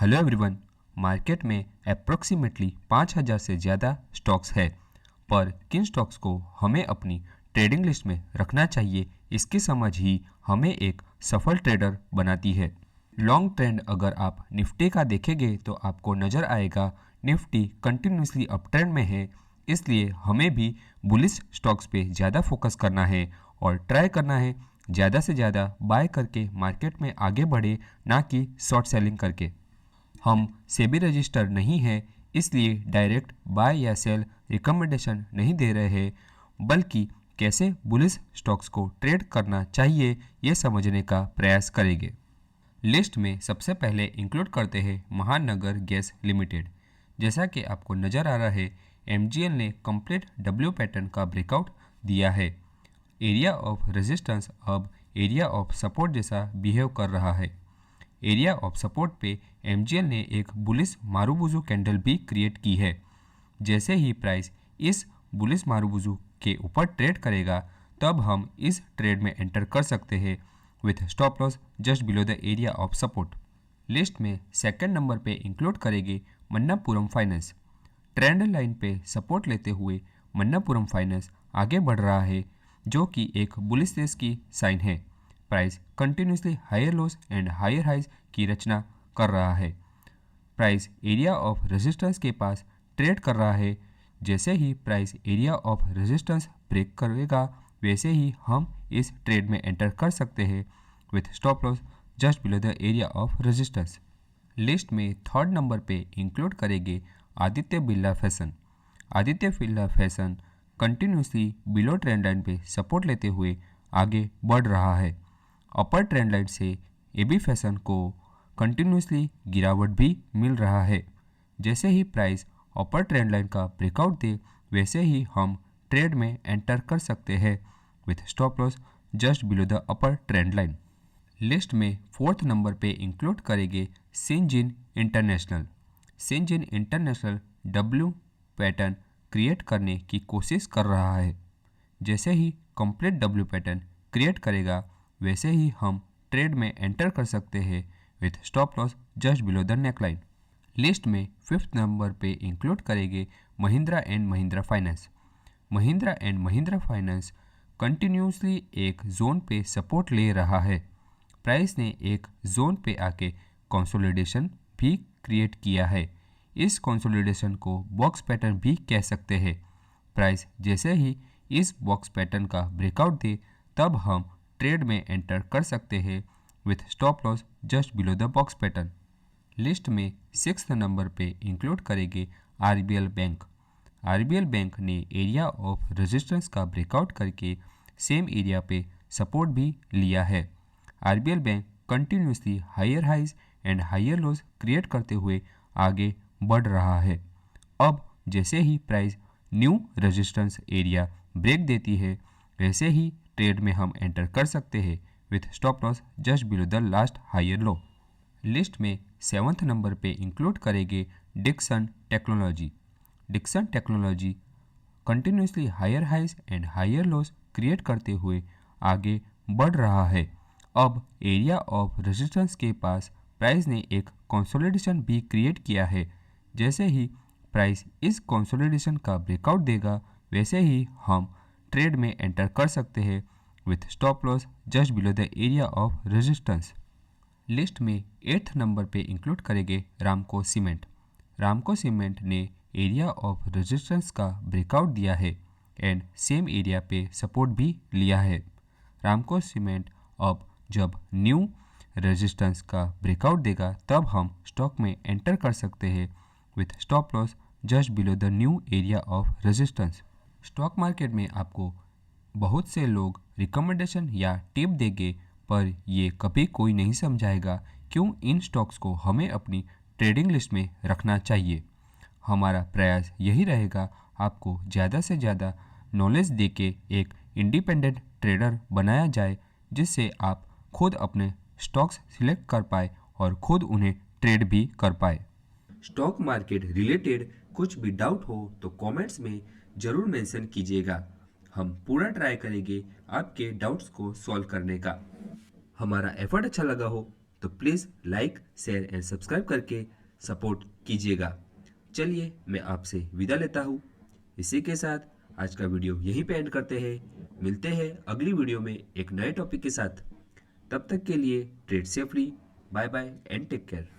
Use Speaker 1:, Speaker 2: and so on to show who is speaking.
Speaker 1: Hello everyone. Market में approximately 5000 से ज़्यादा स्टॉक्स है, पर किन स्टॉक्स को हमें अपनी ट्रेडिंग लिस्ट में रखना चाहिए, इसकी समझ ही हमें एक सफल ट्रेडर बनाती है। लॉन्ग ट्रेंड अगर आप निफ्टी का देखेंगे तो आपको नज़र आएगा निफ्टी कंटिन्यूसली अप ट्रेंड में है, इसलिए हमें भी बुलिश स्टॉक्स पे ज़्यादा फोकस करना है और ट्राई करना है ज़्यादा से ज़्यादा बाय करके मार्केट में आगे बढ़े, ना कि शॉर्ट सेलिंग करके। हम सेबी रजिस्टर नहीं हैं, इसलिए डायरेक्ट बाय या सेल रिकमेंडेशन नहीं दे रहे हैं, बल्कि कैसे बुलिश स्टॉक्स को ट्रेड करना चाहिए ये समझने का प्रयास करेंगे। लिस्ट में सबसे पहले इंक्लूड करते हैं महानगर गैस लिमिटेड। जैसा कि आपको नज़र आ रहा है, एमजीएल ने कंप्लीट डब्ल्यू पैटर्न का ब्रेकआउट दिया है। एरिया ऑफ रेजिस्टेंस अब एरिया ऑफ सपोर्ट जैसा बिहेव कर रहा है। एरिया ऑफ सपोर्ट पे एमजीएल ने एक बुलिश मारुबुजू कैंडल भी क्रिएट की है। जैसे ही प्राइस इस बुलिश मारुबुजू के ऊपर ट्रेड करेगा, तब हम इस ट्रेड में एंटर कर सकते हैं with stop loss just below the area of support. List में सेकंड नंबर पे इंक्लूड करेंगे मन्नापुरम फाइनेंस। ट्रेंड लाइन पे सपोर्ट लेते हुए मन्नापुरम फाइनेंस आगे बढ़ रहा है, जो कि एक बुलिश रेस की साइन है। Price continuously higher lows and higher highs की रचना कर रहा है। प्राइस एरिया ऑफ रेजिस्टेंस के पास ट्रेड कर रहा है। जैसे ही price area of resistance break करेगा, वैसे ही हम इस ट्रेड में एंटर कर सकते हैं with stop loss just below the area of resistance. List में थर्ड नंबर पे इंक्लूड करेंगे Aditya Birla fashion. Aditya Birla fashion continuously below trend line पे सपोर्ट लेते हुए आगे बढ़ रहा है। अपर ट्रेंड लाइन से एबी फैशन को कंटिन्यूसली गिरावट भी मिल रहा है। जैसे ही प्राइस अपर ट्रेंड लाइन का ब्रेकआउट दे, वैसे ही हम ट्रेड में एंटर कर सकते हैं with stop loss just below the upper trend line. List में फोर्थ नंबर पे इंक्लूड करेंगे Syngene international. Syngene international W pattern create करने की कोशिश कर रहा है। जैसे ही कंप्लीट डब्ल्यू पैटर्न क्रिएट करेगा, वैसे ही हम ट्रेड में एंटर कर सकते हैं with stop loss just below the neckline. List में फिफ्थ नंबर पे इंक्लूड करेंगे Mahindra and Mahindra finance. Mahindra and Mahindra finance continuously एक जोन पे सपोर्ट ले रहा है। प्राइस ने एक जोन पे आके कंसोलिडेशन भी क्रिएट किया है। इस कंसोलिडेशन को बॉक्स पैटर्न भी कह सकते हैं। प्राइस जैसे ही इस बॉक्स पैटर्न का ब्रेकआउट दे, तब हम ट्रेड में एंटर कर सकते हैं with stop loss just below the box pattern. List में सिक्स्थ नंबर पे इंक्लूड करेंगे आरबीएल बैंक। आरबीएल बैंक ने एरिया ऑफ रेजिस्टेंस का ब्रेकआउट करके सेम एरिया पे सपोर्ट भी लिया है। RBL bank continuously higher highs and higher lows create करते हुए आगे बढ़ रहा है। अब जैसे ही price new resistance area break देती है, वैसे ही ट्रेड में हम एंटर कर सकते हैं with stop loss just below the last higher low. List में सेवन्थ नंबर पे इंक्लूड करेंगे Dixon Technology. Dixon Technology continuously higher highs and higher lows create करते हुए आगे बढ़ रहा है। अब एरिया ऑफ रेजिस्टेंस के पास प्राइस ने एक कंसोलिडेशन भी क्रिएट किया है। जैसे ही प्राइस इस कंसोलिडेशन का ब्रेकआउट देगा, वैसे ही हम ट्रेड में एंटर कर सकते हैं with stop loss just below the area of resistance. List में एट्थ नंबर पे इंक्लूड करेंगे रामको सीमेंट। रामको सीमेंट ने एरिया ऑफ रेजिस्टेंस का ब्रेकआउट दिया है एंड सेम एरिया पे सपोर्ट भी लिया है। रामको सीमेंट अब जब न्यू रेजिस्टेंस का ब्रेकआउट देगा, तब हम स्टॉक में एंटर कर सकते हैं with stop loss just below the new area of resistance. Stock market में आपको बहुत से लोग रिकमेंडेशन या टिप देंगे, पर ये कभी कोई नहीं समझाएगा क्यों इन स्टॉक्स को हमें अपनी ट्रेडिंग लिस्ट में रखना चाहिए। हमारा प्रयास यही रहेगा आपको ज़्यादा से ज़्यादा नॉलेज देके एक इंडिपेंडेंट ट्रेडर बनाया जाए, जिससे आप खुद अपने स्टॉक्स सिलेक्ट कर पाए और खुद उन्हें ट्रेड भी कर पाए। स्टॉक मार्केट रिलेटेड कुछ भी डाउट हो तो कमेंट्स में ज़रूर मेंशन कीजिएगा। हम पूरा ट्राई करेंगे आपके डाउट्स को सॉल्व करने का। हमारा एफर्ट अच्छा लगा हो तो please like, share and subscribe करके सपोर्ट कीजिएगा। चलिए मैं आपसे विदा लेता हूँ। इसी के साथ आज का वीडियो यहीं पे एंड करते हैं। मिलते हैं अगली वीडियो में एक नए टॉपिक के साथ। तब तक के लिए trade safely, bye bye and take care.